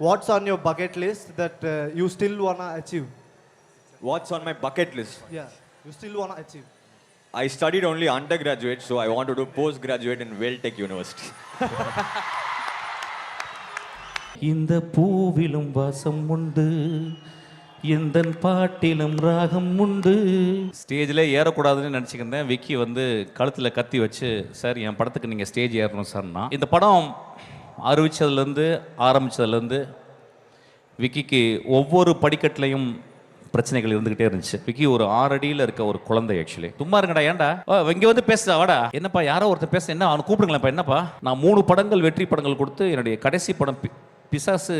What's on your bucket list that you still wanna achieve? What's on my bucket list? Yeah, you still wanna achieve. I studied only undergraduate, so I want to do postgraduate in Welltech University. இந்த பூவிலும் வாசம் உண்டு எந்தன் பாட்டிலும் ராகம் உண்டு. ஸ்டேஜில் ஏறக்கூடாதுன்னு நினச்சிக்கிருந்தேன். விக்கி வந்து கழுத்தில் கத்தி வச்சு, சார் என் படத்துக்கு நீங்கள் ஸ்டேஜ் ஏறணும் சார்னா. இந்த படம் ஆரம்பித்ததுலேருந்து விக்கிக்கு ஒவ்வொரு படிக்கட்டுலையும் பிரச்சனைகள் இருந்துகிட்டே இருந்துச்சு. விக்கி ஒரு 6 அடியில் இருக்க ஒரு குழந்தை. ஆக்சுவலி சும்மா இருங்கடா, ஏன்டா இங்கே வந்து பேசுதா வாடா, என்னப்பா யாரோ ஒருத்தர் பேச, என்ன அவனை கூப்பிடுங்களேன்ப்பா, என்னப்பா. நான் 3 படங்கள் வெற்றி படங்கள் கொடுத்து என்னுடைய கடைசி படம் பிசாசு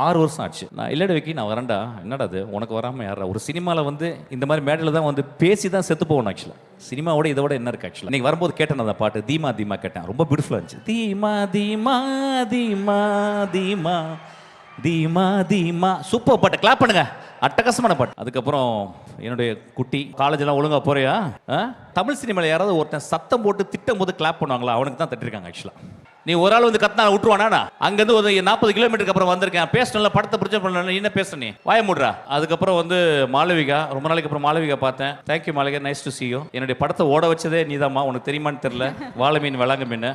6 வருஷம் ஆச்சு. நான் இல்லைட விக்கி நான் வரேன்டா. என்னடா அது உனக்கு வராமல் யாரா? ஒரு சினிமாவில் வந்து இந்த மாதிரி மேடையில் தான் வந்து பேசி தான் செத்து போகணும். ஆக்சுவலாக சினிமாவோட இதை விட என்ன இருக்குது? ஆக்சுவலாக நீங்கள் வரும்போது கேட்டேன் அந்த பாட்டு, தீமா தீமா கேட்டேன். ரொம்ப பியூட்டிஃபுல்லாக இருந்துச்சு. தீமா தீமா தீமா தீமா தீமா தீமா. சூப்பர் பாட்டு, கிளாப் பண்ணுங்க, அட்டகாசமான பாட்டு. அதுக்கப்புறம் என்னுடைய குட்டி காலேஜெல்லாம் ஒழுங்காக போறியா? தமிழ் சினிமாவில் யாராவது ஒருத்தன் சத்தம் போட்டு திட்டம் போது கிளாப் பண்ணுவாங்களா? அவனுக்கு தான் தட்டிருக்காங்க. ஆக்சுவலாக நீ ஒரு ஆள் வந்து கத்தினா விட்டுருவானா? அங்கேருந்து ஒரு 40 கிலோமீட்டருக்கு அப்புறம் வந்திருக்கேன், பேசணும்ல, படத்தை ப்ரொஜெக்ட் பண்ணல, நீ என்ன பேச, நீ வாய மூடுறா. அதுக்கப்புறம் வந்து மாளவிகா, ரொம்ப நாளைக்கு அப்புறம் மாளவிகா பார்த்தேன். Thank you Malavika, nice to see you. என்னுடைய படத்தை ஓட வச்சதே நீதாம்மா, உனக்கு தெரியுமான்னு தெரியல. வாழை மீன் விளாங்க மீன்.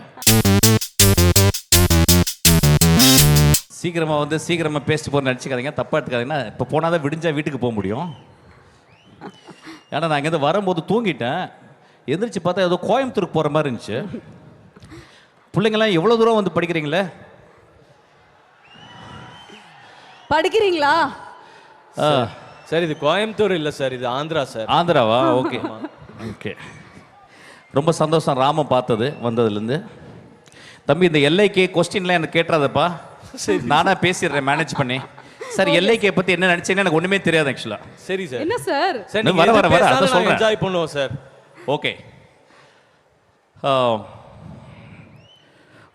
சீக்கிரமாக பேசிட்டு போகிற நினச்சிக்காதீங்க, தப்பாக எடுத்துக்காதீங்கன்னா. இப்போ போனால் தான் விடிஞ்சா வீட்டுக்கு போக முடியும். ஏன்னா நான் இங்கேருந்து வரும்போது தூங்கிட்டேன். எந்திரிச்சு பார்த்தா ஏதோ கோயம்புத்தூருக்கு போகிற மாதிரி இருந்துச்சு. பிள்ளைங்களாம் எவ்வளோ தூரம் வந்து படிக்கிறீங்களே? படிக்கிறீங்களா சார்? இது கோயம்புத்தூர் இல்லை சார், இது ஆந்திரா சார். ஆந்திராவா? Okay okay. ரொம்ப சந்தோஷம் ராம பார்த்தது வந்ததுலேருந்து. தம்பி இந்த எல்ஐகே கொஸ்டின்லாம் எனக்கு கேட்டுறாதப்பா, சரி நானா பேசிடுறேன் மேனேஜ் பண்ணி. சார் எல்ஐகே பற்றி என்ன நினச்சேன்னு எனக்கு ஒன்றுமே தெரியாது ஆக்சுவலாக. சரி சார். என்ன சார்? சரி வர வர வர அதை சொல்றேன், என்ஜாய் பண்ணுவோம் சார். ஓகே.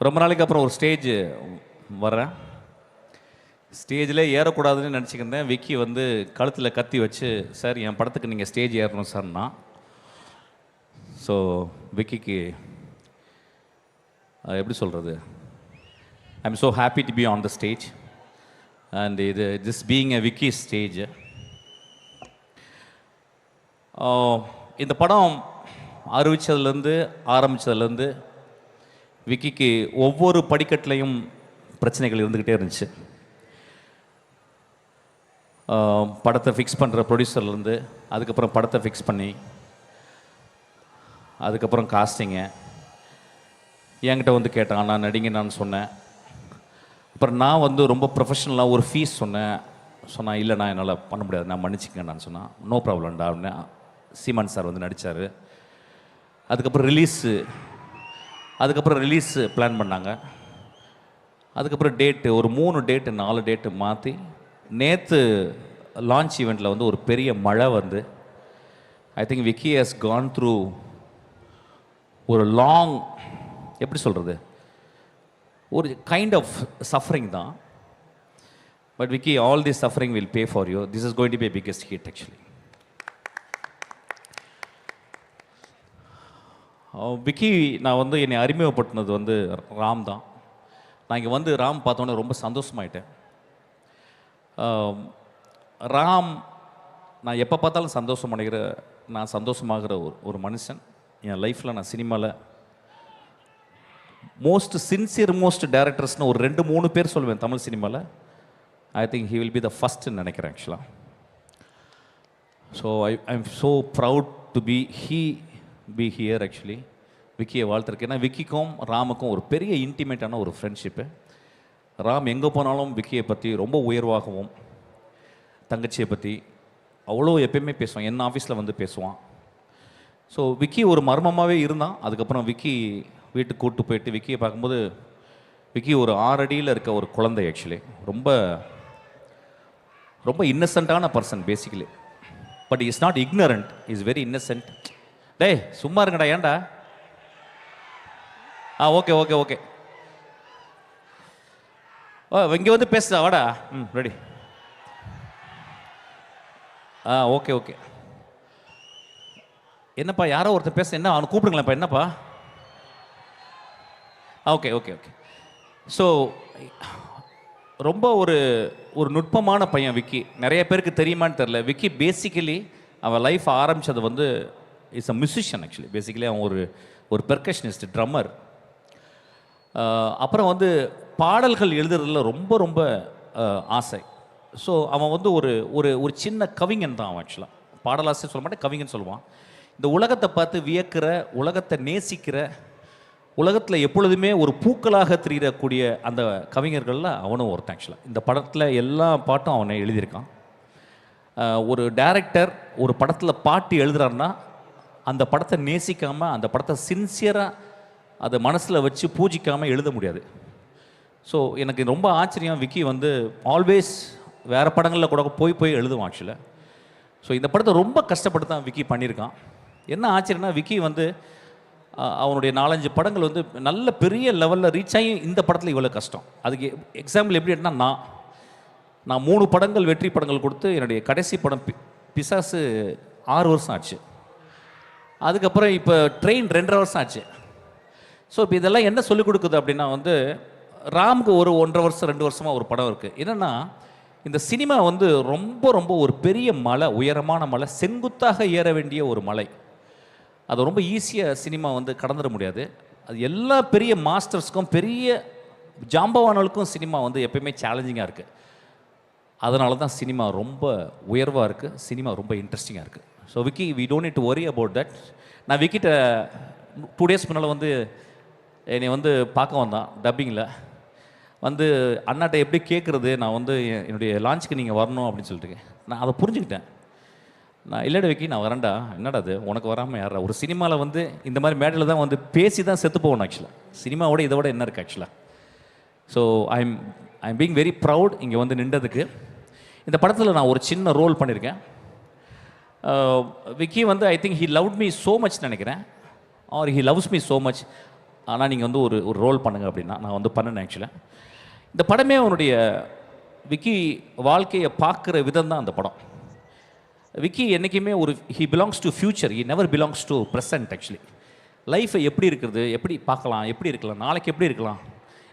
ரொம்ப நாளைக்கு அப்புறம் ஒரு ஸ்டேஜ் வர்றேன். ஸ்டேஜில் ஏறக்கூடாதுன்னு நினச்சிக்கிருந்தேன். விக்கி வந்து கழுத்தில் கத்தி வச்சு, சார் என் படத்துக்கு நீங்கள் ஸ்டேஜ் ஏறணும் சார்னா. ஸோ விக்கிக்கு எப்படி சொல்கிறது, I am so happy to be on the stage and இது this being a Vicky stage. இந்த படம் ஆரம்பித்ததுலேருந்து விக்கிக்கு ஒவ்வொரு படிக்கட்டுலையும் பிரச்சனைகள் இருந்துக்கிட்டே இருந்துச்சு. படத்தை ஃபிக்ஸ் பண்ணுற ப்ரொடியூசர்லேருந்து, அதுக்கப்புறம் படத்தை ஃபிக்ஸ் பண்ணி, அதுக்கப்புறம் காஸ்டிங்கு என்கிட்ட வந்து கேட்டான், நான் நடிங்க நான் சொன்னேன். அப்புறம் நான் வந்து ரொம்ப ப்ரொஃபஷ்னலாக ஒரு ஃபீஸ் சொன்னேன். இல்லை நான் என்னால் பண்ண முடியாது, நான் மன்னிச்சிக்கங்க நான் சொன்னேன். நோ ப்ராப்ளம்டா அப்படின்னு சீமான் சார் வந்து நடித்தார். அதுக்கப்புறம் ரிலீஸ் பிளான் பண்ணாங்க. அதுக்கப்புறம் டேட்டு ஒரு 3 டேட்டு 4 டேட்டு மாற்றி, நேற்று லான்ச் ஈவெண்ட்டில் வந்து ஒரு பெரிய மழை வந்து, I think Vicky has gone through ஒரு லாங், எப்படி சொல்கிறது, ஒரு கைண்ட் ஆஃப் சஃபரிங் தான். But Vicky, all this suffering will pay for you. This is going to be biggest hit actually. Vicky நான் வந்து என்னை அறிமுகப்படுத்தினது வந்து ராம் தான். நான் இங்கே வந்து ராம் பார்த்தோன்னே ரொம்ப சந்தோஷமாயிட்டேன். ராம் நான் எப்போ பார்த்தாலும் நான் சந்தோஷமாகிற ஒரு மனுஷன். என் லைஃப்பில் நான் சினிமாவில் மோஸ்ட் டேரக்டர்ஸ்னு ஒரு 2-3 பேர் சொல்லுவேன் தமிழ் சினிமாவில். I think he will be the ஃபஸ்ட்டுன்னு நினைக்கிறேன் ஆக்சுவலாக. So I am so proud to be here actually. விக்கியை வாழ்த்துருக்கு. ஏன்னா விக்கிக்கும் ராமுக்கும் ஒரு பெரிய இன்டிமேட்டான ஒரு ஃப்ரெண்ட்ஷிப்பு. ராம் எங்கே போனாலும் விக்கியை பற்றி ரொம்ப உயர்வாகவும், தங்கச்சியை பற்றி அவ்வளோ எப்பயுமே பேசுவான். என்ன ஆஃபீஸில் வந்து பேசுவான். ஸோ விக்கி ஒரு மர்மமாகவே இருந்தான். அதுக்கப்புறம் விக்கி வீட்டுக்கு கூப்பிட்டு போயிட்டு விக்கியை பார்க்கும்போது, விக்கி ஒரு 6 அடியில் இருக்க ஒரு குழந்தை. ஆக்சுவலி ரொம்ப ரொம்ப இன்னசென்ட்டான person basically. But is not ignorant, is very innocent. டேய் சும்மா இருங்கடா, ஏன்டா? Okay okay okay. இங்கே வந்து பேசுதா வாடா. ரெடி. Okay okay. என்னப்பா யாரோ ஒருத்தர் பேச, என்ன அவனை கூப்பிடுங்களேன்ப்பா, என்னப்பா. Okay okay okay. ஸோ ரொம்ப ஒரு ஒரு நுட்பமான பையன் விக்கி. நிறைய பேருக்கு தெரியுமான்னு தெரில. விக்கி பேசிக்கலி அவன் லைஃப் ஆரம்பித்தது வந்து is a musician actually. Basically அவன் ஒரு ஒரு பெர்கஷனிஸ்ட், ட்ரம்மர். அப்புறம் வந்து பாடல்கள் எழுதுறதுல ரொம்ப ரொம்ப ஆசை. ஸோ அவன் வந்து ஒரு ஒரு ஒரு சின்ன கவிஞன் தான் அவன் ஆக்சுவலாக. பாடலாசிரியர் சொல்ல மாட்டேன், கவிஞன் சொல்லுவான். இந்த உலகத்தை பார்த்து வியக்கிற, உலகத்தை நேசிக்கிற, உலகத்தில் எப்பொழுதுமே ஒரு பூக்களாக திரியக்கூடிய அந்த கவிஞர்களில் அவனும் ஒருத்தன் ஆக்சுவலாக. இந்த படத்தில் எல்லா பாட்டும் அவனை எழுதியிருக்கான். ஒரு டைரக்டர் ஒரு படத்தில் பாட்டு எழுதுறாருன்னா அந்த படத்தை நேசிக்காமல், அந்த படத்தை சின்சியராக அதை மனசில் வச்சு பூஜிக்காமல் எழுத முடியாது. ஸோ எனக்கு ரொம்ப ஆச்சரியம், விக்கி வந்து ஆல்வேஸ் வேறு படங்களில் கூட போய் எழுதுவான் ஆக்சுவலாக. ஸோ இந்த படத்தை ரொம்ப கஷ்டப்பட்டு தான் விக்கி பண்ணியிருக்கான். என்ன ஆச்சரியம்னா, விக்கி வந்து அவனுடைய 4-5 படங்கள் வந்து நல்ல பெரிய லெவலில் ரீச் ஆகி இந்த படத்தில் இவ்வளோ கஷ்டம். அதுக்கு எக்ஸாம்பிள் எப்படி எடுத்தா, நான் 3 படங்கள் வெற்றி படங்கள் கொடுத்து என்னுடைய கடைசி படம் பிசாசு 6 வருஷம் ஆச்சு. அதுக்கப்புறம் இப்போ ட்ரெயின் 2.5 வருஷம் ஆச்சு. ஸோ இப்போ இதெல்லாம் என்ன சொல்லிக் கொடுக்குது அப்படின்னா வந்து, ராமுக்கு ஒரு 1.5 வருஷம் 2 வருஷமாக ஒரு படம் இருக்குது. என்னென்னா, இந்த சினிமா வந்து ரொம்ப ரொம்ப ஒரு பெரிய மலை, உயரமான மலை, செங்குத்தாக ஏற வேண்டிய ஒரு மலை. அது ரொம்ப ஈஸியாக சினிமா வந்து கடந்துட முடியாது. அது எல்லா பெரிய மாஸ்டர்ஸ்க்கும், பெரிய ஜாம்பவானவர்களுக்கும் சினிமா வந்து எப்பயுமே சேலஞ்சிங்காக இருக்குது. அதனால தான் சினிமா ரொம்ப உயர்வாக இருக்குது, சினிமா ரொம்ப இன்ட்ரெஸ்டிங்காக இருக்குது. So Vicky, we don't need to worry about that. நான் விக்கிட்ட 2 டேஸ் முன்னால் வந்து என்னை வந்து பார்க்க வந்தான் டப்பிங்கில். வந்து அண்ணாட்ட எப்படி கேட்குறது, நான் வந்து என்னுடைய லான்ச்சுக்கு நீங்கள் வரணும் அப்படின்னு சொல்லிட்டு நான் அதை புரிஞ்சுக்கிட்டேன். நான் இல்லைடா விக்கி, நான் வரேன்டா. என்னடா அது, உனக்கு வராமல் யாரா? ஒரு சினிமாவில் வந்து இந்த மாதிரி மேடையில் தான் வந்து பேசி தான் செத்து போகணும் ஆக்சுவலாக. சினிமாவோட இதை விட என்ன இருக்குது ஆக்சுவலாக. So I'm being very proud இங்கே வந்து நின்றதுக்கு. இந்த படத்தில் நான் ஒரு சின்ன ரோல் பண்ணியிருக்கேன். விக்கி வந்து I think he loved me so much நினைக்கிறேன், or he loves me so much. ஆனால் நீங்கள் வந்து ஒரு ரோல் பண்ணுங்க அப்படின்னா நான் வந்து பண்ணினேன் ஆக்சுவலாக. இந்த படமே அவனுடைய விக்கி வாழ்க்கையை பார்க்குற விதம் தான் அந்த படம். விக்கி என்றைக்குமே ஒரு he belongs to future, he never belongs to present actually. லைஃப்பை எப்படி இருக்கிறது, எப்படி பார்க்கலாம், எப்படி இருக்கலாம், நாளைக்கு எப்படி இருக்கலாம்.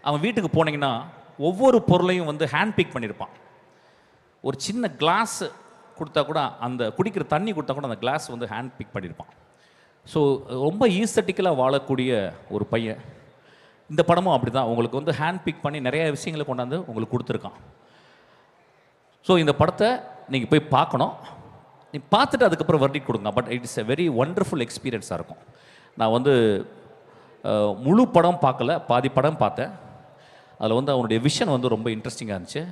அவன் வீட்டுக்கு போனீங்கன்னா ஒவ்வொரு பொருளையும் வந்து ஹேண்ட் பிக் பண்ணியிருப்பான். ஒரு சின்ன கிளாஸ் கொடுத்தா கூட, அந்த குடிக்கிற தண்ணி கொடுத்தா கூட அந்த கிளாஸ் வந்து ஹேண்ட் பிக் பண்ணியிருப்பான். ஸோ ரொம்ப ஈஸ்தட்டிக்கலாக வாழக்கூடிய ஒரு பையன். இந்த படமும் அப்படி தான், உங்களுக்கு வந்து ஹேண்ட் பிக் பண்ணி நிறைய விஷயங்களை கொண்டாந்து உங்களுக்கு கொடுத்துருக்கான். ஸோ இந்த படத்தை நீங்கள் போய் பார்க்கணும். நீ பார்த்துட்டு அதுக்கப்புறம் வர்டிக் கொடுங்க. But it's a very wonderful எக்ஸ்பீரியன்ஸாக இருக்கும். நான் வந்து முழு படம் பார்க்கல, பாதி படம் பார்த்தேன். அதில் வந்து அவனுடைய விஷன் வந்து ரொம்ப இன்ட்ரெஸ்டிங்காக இருந்துச்சு.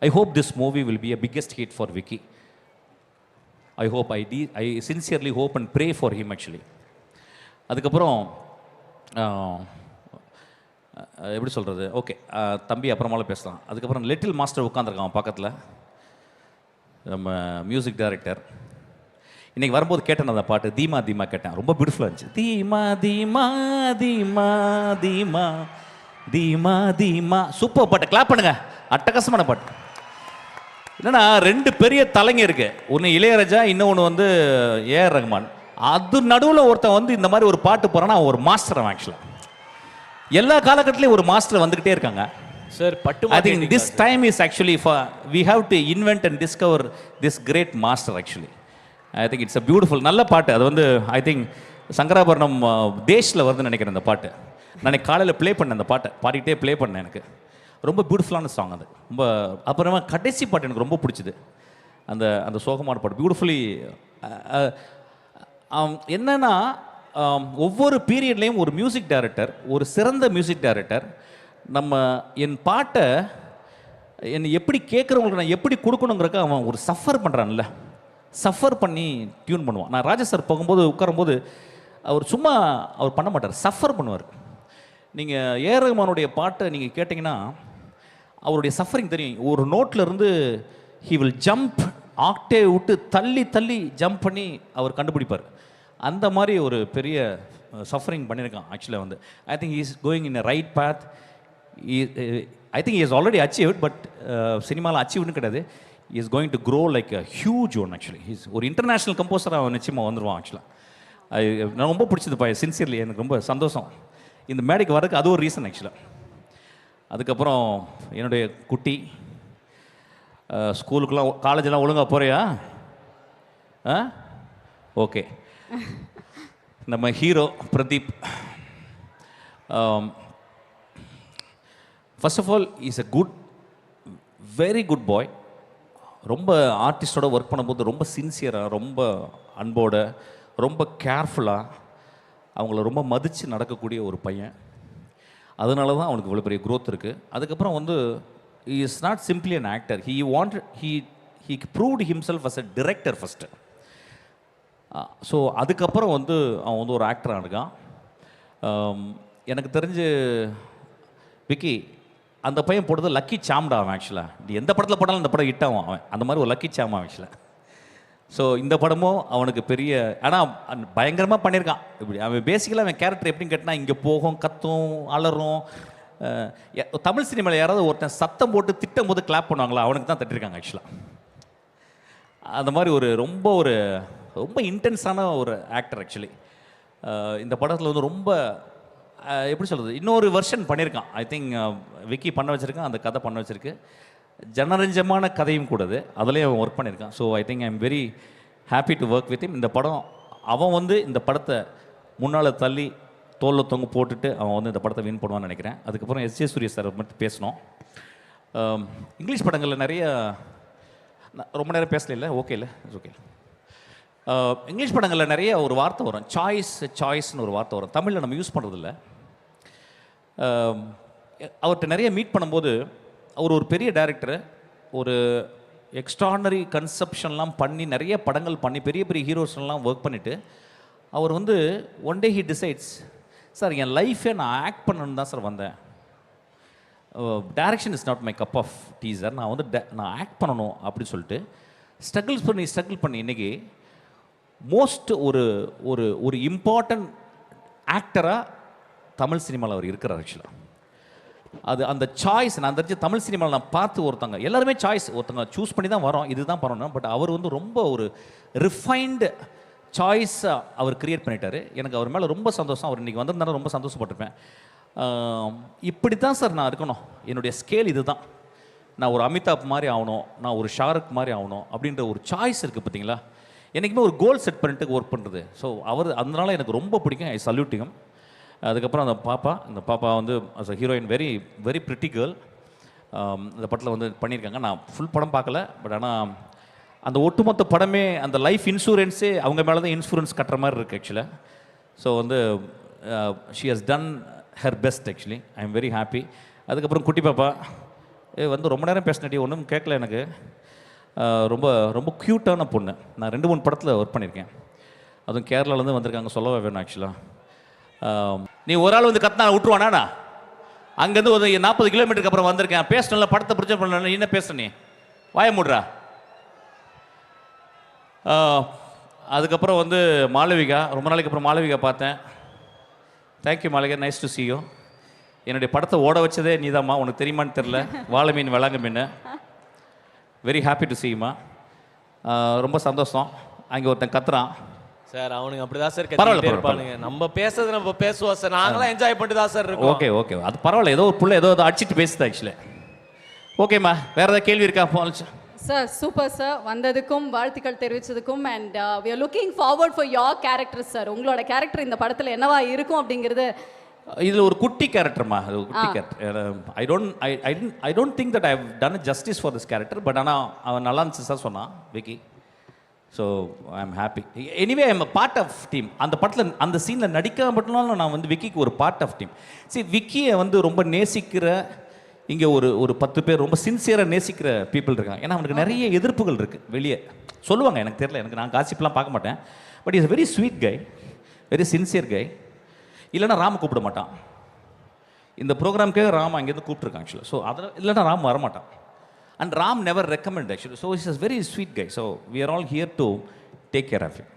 I hope this movie will be a biggest hit for Vicky. I hope I sincerely hope and pray for him actually. அதுக்கப்புறம் எப்படி சொல்கிறது, ஓகே தம்பி அப்புறமால பேசலாம். அதுக்கப்புறம் லிட்டில் மாஸ்டர் உட்காந்துருக்கான் பக்கத்தில், நம்ம மியூசிக் டைரக்டர். இன்றைக்கி வரும்போது கேட்டேன் அந்த பாட்டு, தீமா தீமா கேட்டேன். ரொம்ப பியூட்டிஃபுல்லாக இருந்துச்சு. தீமா தீமா தீமா தீமா தீமா தீமா. சூப்பர் பாட்டு, கிளாப் பண்ணுங்க. அட்டகாசமான பாட்டு. என்னன்னா 2 பெரிய தலைங்க இருக்கு, ஒன்று இளையராஜா, இன்னொன்று வந்து ஏஆர் ரஹ்மான். அது நடுவில் ஒருத்தன் வந்து இந்த மாதிரி ஒரு பாட்டு போகிறான்னா ஒரு மாஸ்டர் அவன் ஆக்சுவலாக. எல்லா காலகட்டத்திலையும் ஒரு மாஸ்டர் வந்துக்கிட்டே இருக்காங்க சார். பட்டு I think this time is actually for we have to invent and discover this great master actually. I think it's a beautiful நல்ல பாட்டு. அது வந்து ஐ திங்க் சங்கராபரணம் தேஷில் வருதுன்னு நினைக்கிறேன் அந்த பாட்டு. நான் காலையில் ப்ளே பண்ணேன் அந்த பாட்டை, பாடிக்கிட்டே ப்ளே பண்ணேன். எனக்கு ரொம்ப பியூட்டிஃபுல்லான சாங் அது. ரொம்ப அப்புறமா கடைசி பாட்டு எனக்கு ரொம்ப பிடிச்சிது, அந்த அந்த சோகமான பாட்டு பியூட்டிஃபுல்லி. என்னன்னா ஒவ்வொரு பீரியட்லேயும் ஒரு மியூசிக் டைரக்டர், ஒரு சிறந்த மியூசிக் டைரக்டர் நம்ம என் பாட்டை என்னை எப்படி கேட்குறவங்களுக்கு நான் எப்படி கொடுக்கணுங்கிறக்க அவன் ஒரு சஃபர் பண்ணுறான்ல, சஃபர் பண்ணி டியூன் பண்ணுவான். நான் ராஜா சார் போகும்போது உட்காரும்போது அவர் சும்மா அவர் பண்ண மாட்டார், சஃபர் பண்ணுவார். நீங்கள் ஏஆர் ரஹ்மானுடைய பாட்டை நீங்கள் கேட்டிங்கன்னா அவருடைய சஃபரிங் தெரியும். ஒரு நோட்டில் இருந்து ஹி வில் ஜம்ப், ஆக்டே விட்டு தள்ளி தள்ளி ஜம்ப் பண்ணி அவர் கண்டுபிடிப்பார். அந்த மாதிரி ஒரு பெரிய சஃபரிங் பண்ணியிருக்கான் ஆக்சுவலாக. வந்து I think is going in a right path. I think is already achieved, but சினிமாவில் அச்சீவ்னு கிடையாது. Is going to grow like a huge one actually. Is ஒரு இன்டர்நேஷ்னல் கம்போசராக அவன் நிச்சயமாக வந்துடுவான் ஆக்சுவலாக. நான் ரொம்ப பிடிச்சது சின்சியர்லி, எனக்கு ரொம்ப சந்தோஷம் இந்த மேடைக்கு வரதுக்கு. அது ஒரு ரீசன் ஆக்சுவலாக. அதுக்கப்புறம் என்னுடைய குட்டி ஸ்கூலுக்கெலாம் காலேஜெலாம் ஒழுங்காக போகிறியா? ஆ ஓகே. நம்ம hero Pradeep, first of all is a good, very good boy. ரொம்ப ஆர்டிஸ்டோட ஒர்க் பண்ணும்போது ரொம்ப சின்சியராக, ரொம்ப அன்போட, ரொம்ப கேர்ஃபுல்லாக, அவங்கள ரொம்ப மதித்து நடக்கக்கூடிய ஒரு பையன். அதனால தான் அவனுக்கு இவ்வளோ பெரிய க்ரோத் இருக்குது. அதுக்கப்புறம் வந்து he is not simply an actor. He proved himself as a director first. So அதுக்கப்புறம் வந்து அவன் வந்து ஒரு ஆக்டராக இருக்கான். எனக்கு தெரிஞ்சு விக்கி, அந்த பையன் போடுறது லக்கி சாம்டா அவன். ஆக்சுவலாக எந்த படத்தில் போட்டாலும் அந்த படம் ஹிட் ஆகும் அவன். அந்த மாதிரி ஒரு லக்கி சாம் ஆக்சுவலாக. ஸோ இந்த படமும் அவனுக்கு பெரிய, ஆனால் பயங்கரமாக பண்ணியிருக்கான். இப்படி அவன் பேசிக்கலாக அவன் கேரக்டர் எப்படின்னு கேட்டால் இங்கே போகும், கத்தும், அலறும். தமிழ் சினிமாவில் யாராவது ஒருத்தன் சத்தம் போட்டு திட்டம் போது கிளாப் பண்ணுவாங்களா, அவனுக்கு தான் தட்டியிருக்காங்க ஆக்சுவலாக. அந்த மாதிரி ஒரு ரொம்ப இன்டென்ஸான ஒரு ஆக்டர் ஆக்சுவலி. இந்த படத்தில் வந்து ரொம்ப எப்படி சொல்கிறது, இன்னொரு வெர்ஷன் பண்ணியிருக்கான். ஐ திங்க் விக்கி பண்ண வச்சுருக்கான், அந்த கதை பண்ண வச்சுருக்கு. ஜனரஞ்சமான கதையும் கூடது, அதுலேயும் அவன் ஒர்க் பண்ணியிருக்கான். So I think I am very happy to work with him. இந்த படம் அவன் வந்து இந்த படத்தை முன்னால் தள்ளி தோளில் தொங்க போட்டுட்டு அவன் வந்து இந்த படத்தை வின் பண்ணுவான்னு நினைக்கிறேன். அதுக்கப்புறம் எஸ்.ஜே. சூர்யா சார் மட்டும் பேசணும். இங்கிலீஷ் படங்களில் நிறைய ரொம்ப நேரம் பேசல, இல்லை ஓகே, இல்லை ஓகே. இங்கிலீஷ் படங்களில் நிறைய ஒரு வார்த்தை வரும், சாய்ஸ்னு ஒரு வார்த்தை வரும். தமிழில் நம்ம யூஸ் பண்ணுறதில்ல. அவர்கிட்ட நிறைய மீட் பண்ணும்போது, அவர் ஒரு பெரிய டைரக்டர், ஒரு எக்ஸ்ட்ரானரி கன்செப்ஷன்லாம் பண்ணி நிறைய படங்கள் பண்ணி பெரிய பெரிய ஹீரோஸ்லாம் ஒர்க் பண்ணிவிட்டு அவர் வந்து one day he decides, sir என் லைஃபே நான் ஆக்ட் பண்ணணுன்னு தான் சார் வந்தேன். Direction is not my cup of tea sir, நான் வந்து நான் ஆக்ட் பண்ணணும் அப்படின்னு சொல்லிட்டு ஸ்ட்ரகிள் பண்ணி இன்றைக்கி மோஸ்ட் ஒரு இம்பார்ட்டன்ட் ஆக்டராக தமிழ் சினிமாவில் அவர் இருக்கிறார் ஆக்சுவலாக. அது அந்த சாய்ஸ் நான் தெரிஞ்ச தமிழ் சினிமாவில் நான் பார்த்து ஒருத்தங்க எல்லாருமே சாய்ஸ் ஒருத்தங்க சூஸ் பண்ணி தான் வரோம், இதுதான் பண்ணணும். பட் அவர் வந்து ரொம்ப ஒரு ரிஃபைன்டு சாய்ஸாக அவர் கிரியேட் பண்ணிட்டார். எனக்கு அவர் மேலே ரொம்ப சந்தோஷம். அவர் இன்றைக்கி வந்திருந்தாலும் ரொம்ப சந்தோஷப்பட்டிருப்பேன். இப்படி தான் சார் நான் இருக்கணும், என்னுடைய ஸ்கேல் இது தான், நான் ஒரு அமிதாப் மாதிரி ஆகணும், நான் ஒரு ஷாருக் மாதிரி ஆகணும் அப்படின்ற ஒரு சாய்ஸ் இருக்குது பார்த்தீங்களா. என்றைக்குமே ஒரு கோல் செட் பண்ணிட்டு ஒர்க் பண்ணுறது. ஸோ அவர் அதனால எனக்கு ரொம்ப பிடிக்கும். I salute him. அதுக்கப்புறம் அந்த பாப்பா வந்து as a heroine very very pretty girl. இந்த படத்தில் வந்து பண்ணியிருக்காங்க. நான் ஃபுல் படம் பார்க்கல, பட் ஆனால் அந்த ஒட்டுமொத்த படமே அந்த லைஃப் இன்சூரன்ஸே அவங்க மேலே தான் இன்சூரன்ஸ் கட்டுற மாதிரி இருக்குது ஆக்சுவலாக. ஸோ வந்து she has done her best actually. I am very happy. அதுக்கப்புறம் குட்டி பாப்பா வந்து ரொம்ப நேரம் பேசினடி ஒன்றும் கேட்கல எனக்கு. ரொம்ப ரொம்ப க்யூட்டான பொண்ணு. நான் 2-3 படத்தில் ஒர்க் பண்ணியிருக்கேன். அதுவும் கேரளாலேருந்து வந்திருக்காங்க, சொல்லவே வேணும் ஆக்சுவலாக. நீ ஒரு ஆள் வந்து கத்தினா விட்டுருவானா? அங்கேருந்து ஒரு 40 கிலோமீட்டருக்கு அப்புறம் வந்திருக்கேன், பேசணும்ல, படத்தை பிரச்சனை பண்ணல, நீ என்ன பேச, நீ வாய மூடுறா. அதுக்கப்புறம் வந்து மாளவிகா, ரொம்ப நாளைக்கு அப்புறம் மாளவிகா பார்த்தேன். Thank you Malavika, nice to see you. என்னுடைய படத்தை ஓட வச்சதே நீதாம்மா, உனக்கு தெரியுமான்னு தெரில. வாழை மீன் விளாங்க மீன். வெரி ஹாப்பி டு சீமா. ரொம்ப சந்தோஷம். அங்கே ஒருத்தன் கத்துறான் சார், அவனுங்க அப்படிதான் சார் கத்திட்டே இருப்பானுங்க. நம்ம பேசுறது நம்ம பேசுவோம் சார், நாங்களாம் என்ஜாய் பண்ணிட்டு தான் சார் இருக்கோம். ஓகே ஓகே, அது பரவாயில்ல. ஏதோ ஒரு புள்ள ஏதோ அடிச்சிட்டு பேசுது ஆக்சுவலி. ஓகேம்மா, வேறு ஏதாவது கேள்வி இருக்கா? சார் சூப்பர் சார், வந்ததுக்கும் வாழ்த்துக்கள் தெரிவித்ததுக்கும். And we are looking forward for your character sir. உங்களோட கேரக்டர் இந்த படத்தில் என்னவா இருக்கும் அப்படிங்கிறது. இதில் ஒரு குட்டி கேரக்டர்மா, அது ஒரு குட்டி character. I don't think that I have done justice for this character. But ஆனால் அவன் நல்லா இருந்துச்சு சார் சொன்னான் Vicky. So I am happy. Anyway I am part of team. அந்த படத்தில் அந்த சீனில் நடிக்காம மட்டும்னாலும் நான் வந்து விக்கிக்கு ஒரு பார்ட் ஆஃப் டீம். சரி, விக்கியை வந்து ரொம்ப நேசிக்கிற இங்கே ஒரு 10 பேர் ரொம்ப சின்சியராக நேசிக்கிற பீப்புள் இருக்காங்க. ஏன்னா அவனுக்கு நிறைய எதிர்ப்புகள் இருக்குது வெளியே, சொல்லுவாங்க. எனக்கு தெரியல, எனக்கு நான் காசிப்லாம் பார்க்க மாட்டேன். But is very sweet guy, very sincere guy. இல்லைன்னா ராம கூப்பிட மாட்டான். இந்த ப்ரோக்ராம்க்கே ராம் அங்கேருந்து கூப்பிட்டுருக்கான் ஆக்சுவலாக. ஸோ அதில் இல்லைன்னா ராம் வரமாட்டான். And Ram never recommend actually. So is very sweet guy. So we are all here to take care of it.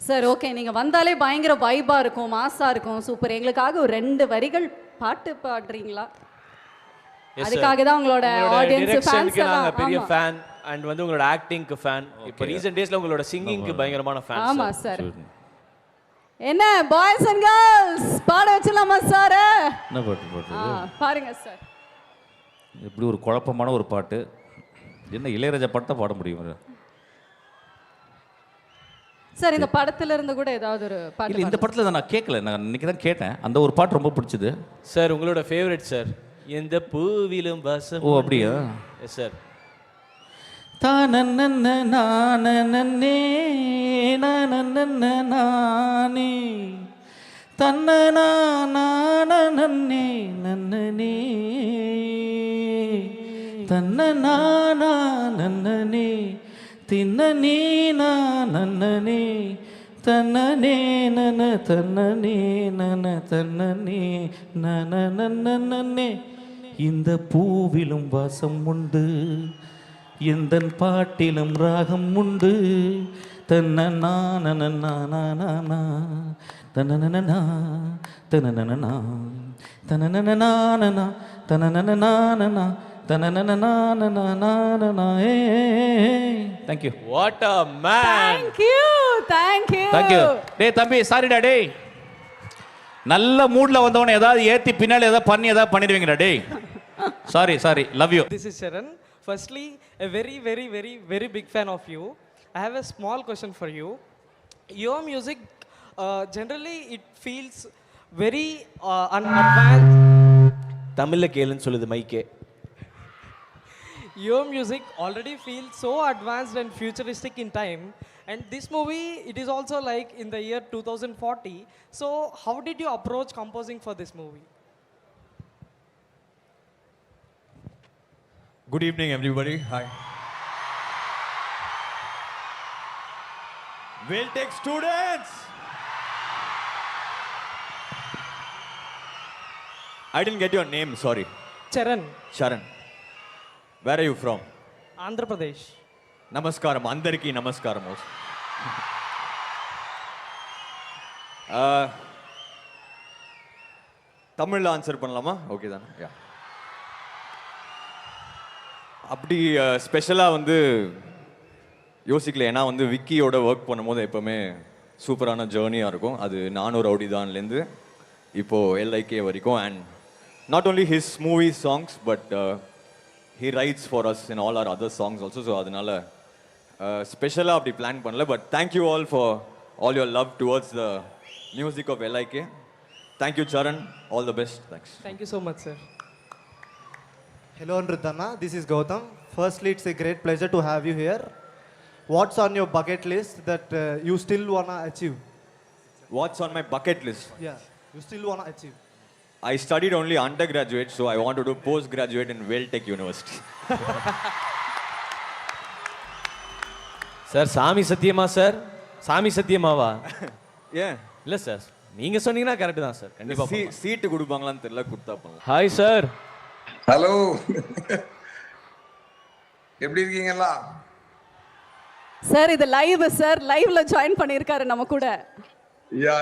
Sir okay, நீங்கள் வந்தாலே பயங்கர வைபாக இருக்கும், மாஸாக இருக்கும். சூப்பர். எங்களுக்காக ஒரு 2 வரிகள் பாட்டு பாடுறீங்களா? அதுக்காக தான் உங்களோட ஆடியன்ஸ் ஃபேன்ஸ் நாங்க பெரிய ஃபேன். அண்ட் வந்து உங்களோட ஆக்டிங்க்கு ஃபேன். இப்போ ரீசன்ட் டேஸ்ல உங்களோட சிங்கிங்க்கு பயங்கரமான ஃபேன். ஆமா சார். என்ன பாய்ஸ் அண்ட் கேர்ள்ஸ் பாட வச்சலாமா சார்? என்ன பாட்டு பாருங்க சார். இப்படி ஒரு குழப்பமான ஒரு பாட்டு. என்ன இளையராஜா பாட்டு தான் பாட முடியும்? சார் இந்த படத்துல இருந்து கூட ஏதாவது ஒரு இல்லை, பாட்டு இந்த படத்தில் நான் கேட்கல, நான் இன்னைக்கு தான் கேட்டேன். அந்த ஒரு பாட்டு ரொம்ப பிடிச்சது. சார் உங்களோட ஃபேவரட் சார், எந்த பூவிலும் வாசம். ஓ அப்படியா? Yes sir. தானன்னன்ன நானன்னே நானன்னன்ன நானே தன்னனா நானன்னே நன்னனே தன்னனா நன்னனே தின்னனே நன்னனே தன்னனே நன தன்னனே நன தன்னனே நன நன்னே. இந்த பூவிலும் வாசம் உண்டு, எந்தன் பாட்டிலும் ராகம் உண்டு. தன்னனா நனனா நானா தனனனா தனனனா தனனனா தனனனா தனனனா. Thank you. What a man. Thank you டேய் தம்பி, சாரிடா டேய். நல்ல மூட்ல வந்தவன ஏதாவது ஏத்தி பின்னால ஏதாவது பண்ணி ஏதாவது பண்ணிடுவீங்கடா டேய். Sorry, love you. This is Sharan. Firstly, a very big fan of you. I have a small question for you. Your music, generally, it feels very advanced. தமிழ்ல கேளுன்னு சொல்லுது மைக்கே. Your music already feels so advanced and futuristic in time. And this movie, it is also like in the year 2040. So, how did you approach composing for this movie? Good evening, everybody. Hi. We'll students. I didn't get your name, sorry. Charan, Sharan. Where are you from? Andhra Pradesh. Namaskaram. Andariki namaskaram. தமிழில் answer பண்ணலாமா? Okay தானே? யா. அப்படி ஸ்பெஷலாக வந்து யோசிக்கல. ஏன்னா வந்து விக்கியோட work பண்ணும்போது எப்போவுமே சூப்பரான ஜேர்னியாக இருக்கும். அது நானும் ரவுடி தான்லேருந்து இப்போது எல்ஐகே வரைக்கும். And not only his movie songs but he writes for us in all our other songs also. So அதனால ஸ்பெஷலாக அப்படி பிளான் பண்ணல. But thank you all for all your love towards the music of LIK. Thank you, Charan. All the best. Thanks. Thank you so much, sir. Hello, Nritanna. This is Gautam. Firstly, it's a great pleasure to have you here. What's on your bucket list that you still wanna achieve? What's on my bucket list? Yeah, you still wanna achieve. I studied only undergraduate, so I want to do postgraduate in Weldtech University. Sir சாமி சத்தியமா sir? சாமி சத்தியமாவா? ஏன்? இல்லை sir, நீங்கள் சொன்னீங்கன்னா correct தான் sir. கண்டிப்பாக சீட்டு கொடுப்பாங்களான்னு தெரியல, கொடுத்தா பண்ணலாம். Hi sir. ஹலோ, எப்படி இருக்கீங்களா? சார் இது லைவ் சார், லைவ்ல ஜாயின் பண்ணியிருக்காரு நம்ம கூட. யா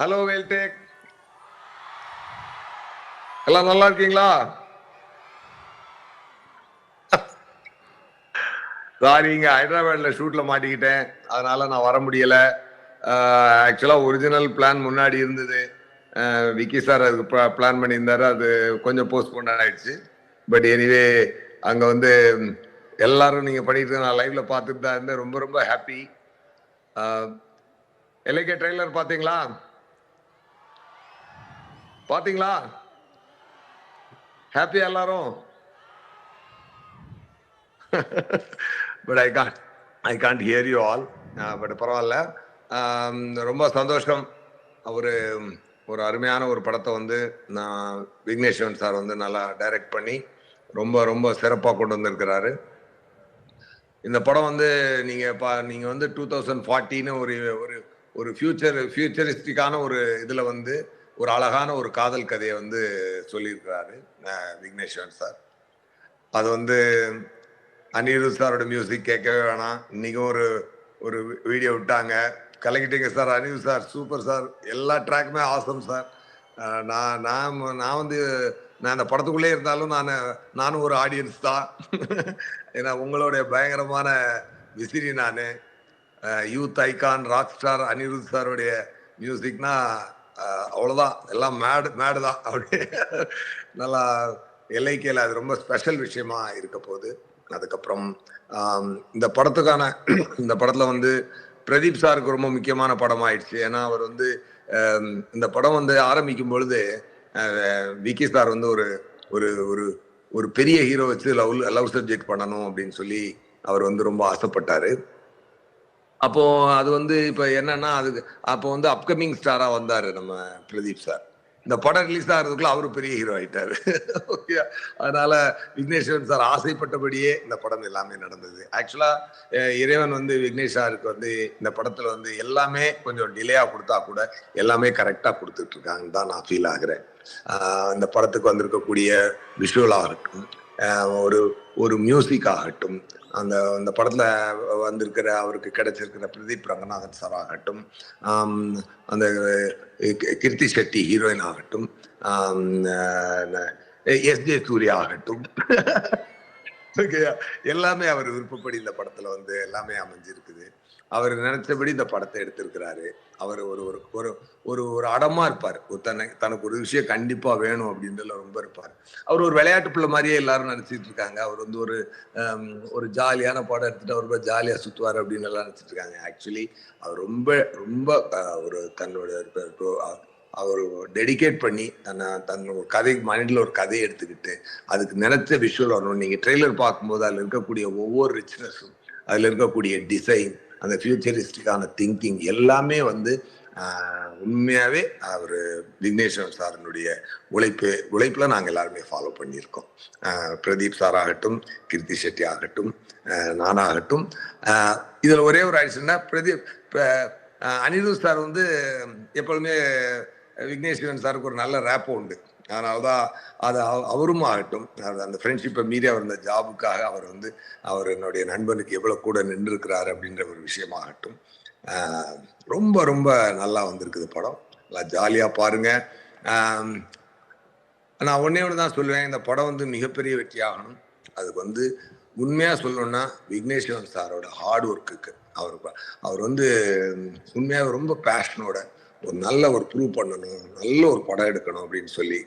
ஹலோ வெல்டெக், எல்லாம் நல்லா இருக்கீங்களா? சாரி, இங்க ஹைதராபாத்ல ஷூட்ல மாட்டிக்கிட்டேன், அதனால நான் வர முடியல. ஆக்சுவலா ஒரிஜினல் பிளான் முன்னாடி இருந்தது. விக்கி சார் அதுக்கு பிளான் பண்ணியிருந்தாரு, அது கொஞ்சம் போஸ்ட்போன் ஆயிடுச்சு. பட் எனிவே அங்க வந்து எல்லாரும் நீங்க பண்ணிட்டு நான் லைவ்ல பார்த்துட்டு தான் இருந்தேன். ரொம்ப ரொம்ப ஹாப்பி. எல்ஐகே ட்ரெய்லர் பாத்தீங்களா? பாத்தீங்களா? ஹாப்பியா எல்லாரும்? But I can't hear you all. But பரவாயில்ல, ரொம்ப சந்தோஷம். ஒரு அருமையான ஒரு படத்தை வந்து நான் விக்னேஸ்வரன் சார் வந்து நல்லா டைரக்ட் பண்ணி ரொம்ப ரொம்ப சிறப்பாக கொண்டு வந்திருக்கிறாரு. இந்த படம் வந்து நீங்க வந்து 2040 ஒரு ஒரு ஒரு ஃபியூச்சரிஸ்டிக்கான ஒரு இதுல வந்து ஒரு அழகான ஒரு காதல் கதையை வந்து சொல்லியிருக்கிறாரு விக்னேஸ்வரன் சார். அது வந்து அனிருத் சாரோட மியூசிக் கேட்கவே வேணாம். இன்னைக்கும் ஒரு வீடியோ விட்டாங்க, கலக்கிட்டீங்க sir. Anirudh sir super sir, எல்லா ட்ராக்குமே ஆசம் சார். நான் வந்து நான் அந்த படத்துக்குள்ளே இருந்தாலும் நானும் ஒரு ஆடியன்ஸ் தான். ஏன்னா உங்களுடைய பயங்கரமான விசிறி நான். Youth icon rock star Anirudh சாருடைய மியூசிக்னா அவ்வளோதான், எல்லாம் மேடு தான். அப்படியே நல்லா எல்ஐகேல அது ரொம்ப ஸ்பெஷல் விஷயமா இருக்க போகுது. அதுக்கப்புறம் இந்த படத்துக்கான இந்த படத்துல வந்து பிரதீப் சாருக்கு ரொம்ப முக்கியமான படம் ஆயிடுச்சு. ஏன்னா அவர் வந்து இந்த படம் வந்து ஆரம்பிக்கும் பொழுது விக்கி சார் வந்து ஒரு ஒரு ஒரு ஒரு பெரிய ஹீரோ வச்சு லவ் சப்ஜெக்ட் பண்ணணும் அப்படின்னு சொல்லி அவர் வந்து ரொம்ப ஆசைப்பட்டாரு. அப்போ அது வந்து இப்ப என்னன்னா அதுக்கு அப்போ வந்து அப்கமிங் ஸ்டாரா வந்தாரு நம்ம பிரதீப் சார். இந்த படம் ரிலீஸ் ஆகிறதுக்குள்ள அவரு பெரிய ஹீரோ ஆயிட்டாரு. ஓகே, அதனால விக்னேஸ்வரன் சார் ஆசைப்பட்டபடியே இந்த படம் எல்லாமே நடந்தது. ஆக்சுவலா இறைவன் வந்து விக்னேஷ் சாருக்கு வந்து இந்த படத்துல வந்து எல்லாமே கொஞ்சம் டிலேயா கொடுத்தா கூட எல்லாமே கரெக்டா கொடுத்துட்டு இருக்காங்கன்னு தான் நான் ஃபீல் ஆகுறேன். இந்த படத்துக்கு வந்திருக்கக்கூடிய விஷுவல் ஆகட்டும், ஒரு ஒரு மியூசிக் ஆகட்டும், அந்த படத்துல வந்திருக்கிற அவருக்கு கிடைச்சிருக்கிற பிரதீப் ரங்கநாதன் சார் ஆகட்டும், அந்த கீர்த்தி செட்டி ஹீரோயின் ஆகட்டும், எஸ்ஜே சூர்யா ஆகட்டும், எல்லாமே அவர் விருப்பப்படி இந்த படத்துல வந்து எல்லாமே அமைஞ்சிருக்குது. அவர் நினைச்சபடி இந்த படத்தை எடுத்திருக்கிறாரு. அவர் ஒரு ஒரு ஒரு ஒரு ஒரு அடமா இருப்பார். தனக்கு ஒரு விஷயம் கண்டிப்பா வேணும் அப்படின்றதுல ரொம்ப இருப்பார். அவர் ஒரு விளையாட்டு பிள்ளை மாதிரியே எல்லாரும் நினைச்சிட்டு இருக்காங்க. அவர் வந்து ஒரு ஜாலியான படம் எடுத்துட்டு அவர் ரொம்ப ஜாலியா சுத்துவார் அப்படின்னு எல்லாம் நினைச்சிட்டு இருக்காங்க. ஆக்சுவலி அவர் ரொம்ப ரொம்ப ஒரு அவர் டெடிகேட் பண்ணி தன் ஒரு கதை மைண்ட்ல ஒரு கதையை எடுத்துக்கிட்டு அதுக்கு நினைச்ச விஷுவல் வரணும். நீங்க ட்ரெய்லர் பார்க்கும்போது அதுல இருக்கக்கூடிய ஒவ்வொரு ரிச்னஸும், அதுல இருக்கக்கூடிய டிசைன், அந்த ஃபியூச்சரிஸ்டிக்கான திங்கிங் எல்லாமே வந்து உண்மையாவே அவர் விக்னேஸ்வரன் சாரனுடைய உழைப்புல நாங்க எல்லாருமே ஃபாலோ பண்ணியிருக்கோம். பிரதீப் சார் ஆகட்டும், கீர்த்தி செட்டி ஆகட்டும், நானாகட்டும். இதுல ஒரே ஒரு ஆயிடுச்சுன்னா அனிருத் சார் வந்து எப்பொழுதுமே விக்னேஸ்வரன் சாருக்கு ஒரு நல்ல ரேப்போ உண்டு. அதனால்தான் அது அவரும் ஆகட்டும், அந்த ஃப்ரெண்ட்ஷிப்பை மீறி அவர் இந்த ஜாபுக்காக அவர் வந்து அவர் என்னுடைய நண்பனுக்கு எவ்வளவு கூட நின்று இருக்கிறாரு அப்படின்ற ஒரு விஷயமாகட்டும், ரொம்ப ரொம்ப நல்லா வந்திருக்குது படம். நல்லா ஜாலியா பாருங்க. நான் ஒன்னே ஒன்று தான் சொல்லுவேன், இந்த படம் வந்து மிகப்பெரிய வெற்றி ஆகணும். அதுக்கு வந்து உண்மையா சொல்லணும்னா விக்னேஸ்வரன் சாரோட ஹார்ட் ஒர்க்குக்கு அவர் வந்து உண்மையாக ரொம்ப பேஷனோட ஒரு நல்ல ஒரு ப்ரூவ் பண்ணணும், நல்ல ஒரு படம் எடுக்கணும் அப்படின்னு சொல்லி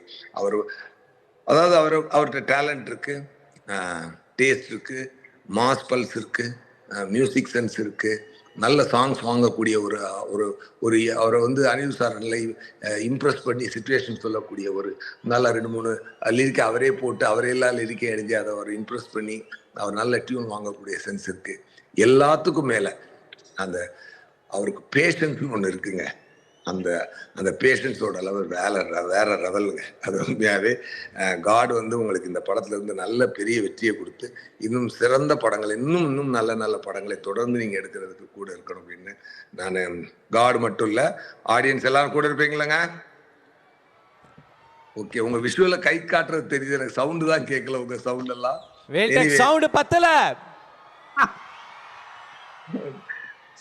அதாவது அவர்கிட்ட டேலண்ட் இருக்கு, டேஸ்ட் இருக்கு, மாஸ் பல்ஸ் இருக்கு, மியூசிக் சென்ஸ் இருக்கு, நல்ல சாங்ஸ் வாங்கக்கூடிய ஒரு ஒரு அவரை வந்து அனிருத் சார்களை இம்ப்ரெஸ் பண்ணி சிச்சுவேஷன் சொல்லக்கூடிய ஒரு நல்ல 2-3 லிரிக்கை அவரே போட்டு அவரே எல்லாம் லிரிக்கை அணிஞ்சு அதை அவர் இம்ப்ரெஸ் பண்ணி அவர் நல்ல டியூன் வாங்கக்கூடிய சென்ஸ் இருக்கு. எல்லாத்துக்கும் மேல அவருக்கு பேஷன்ஸ்னு ஒண்ணு இருக்குங்க. அந்த பேஷன்ஸோட லெவல் வேற லெவலுங்க. அது உண்மையாவே காட் வந்து உங்களுக்கு இந்த படத்துல இருந்து நல்ல பெரிய வெற்றியை கொடுத்து இன்னும் சிறந்த படங்கள், இன்னும் நல்ல நல்ல படங்களை தொடர்ந்து நீங்க எடுக்கிறதுக்கு கூட இருக்கணும் அப்படின்னு நான் காட் மட்டும் இல்ல, ஆடியன்ஸ் எல்லாரும் கூட இருப்பீங்களங்க. ஓகே, உங்க விஷுவல கை காட்டுறது தெரியுது, எனக்கு சவுண்டு தான் கேட்கல. உங்க சவுண்ட் எல்லாம் சவுண்ட் பத்தல.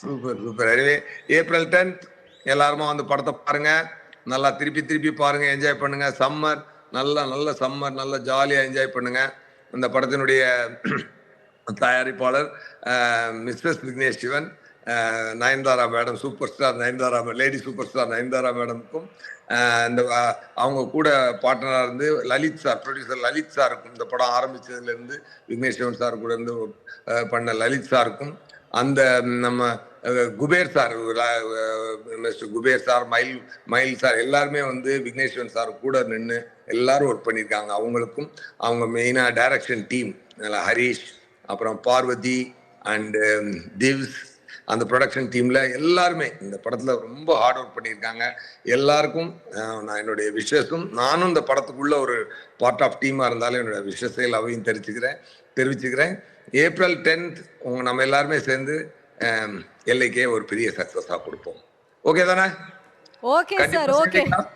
Super super. எனவே ஏப்ரல் 10th எல்லாருமா வந்து படத்தை பாருங்க, நல்லா திருப்பி பாருங்க, என்ஜாய் பண்ணுங்க. சம்மர் நல்ல சம்மர், நல்ல ஜாலியா என்ஜாய் பண்ணுங்க. இந்த படத்தினுடைய தயாரிப்பாளர் Mrs Vignesh Shivan, Nayanthara madam, super star Nayanthara, lady super star Nayanthara மேடமுக்கும் இந்த அவங்க கூட பார்ட்னரா இருந்து லலித் சார், ப்ரொடியூசர் லலித் சாருக்கும், இந்த படம் ஆரம்பிச்சதுல இருந்து விக்னேஷ் சிவன் சார் கூட இருந்து பண்ண லலித் சாருக்கும், அந்த நம்ம Kuber sir, mister Kuber sir, மயில் சார் எல்லாருமே வந்து விக்னேஸ்வரன் சார் கூட நின்று எல்லாரும் ஒர்க் பண்ணியிருக்காங்க. அவங்களுக்கும் அவங்க மெயினாக டைரக்ஷன் டீம் ஹரீஷ், அப்புறம் பார்வதி அண்டு திவ்ஸ், அந்த ப்ரொடக்ஷன் டீம்ல எல்லாருமே இந்த படத்துல ரொம்ப ஹார்ட் ஒர்க் பண்ணியிருக்காங்க. எல்லாருக்கும் நான் என்னுடைய விஷஸும், நானும் இந்த படத்துக்குள்ள ஒரு பார்ட் ஆஃப் டீமா இருந்தாலும் என்னோட விஷஸை லவ்வையும் தெரிவிச்சுக்கிறேன். ஏப்ரல் 10th நம்ம எல்லாருமே சேர்ந்து எல்லைக்கே ஒரு பெரிய சக்சஸா கொடுப்போம். ஓகே தானே? Okay sir, okay.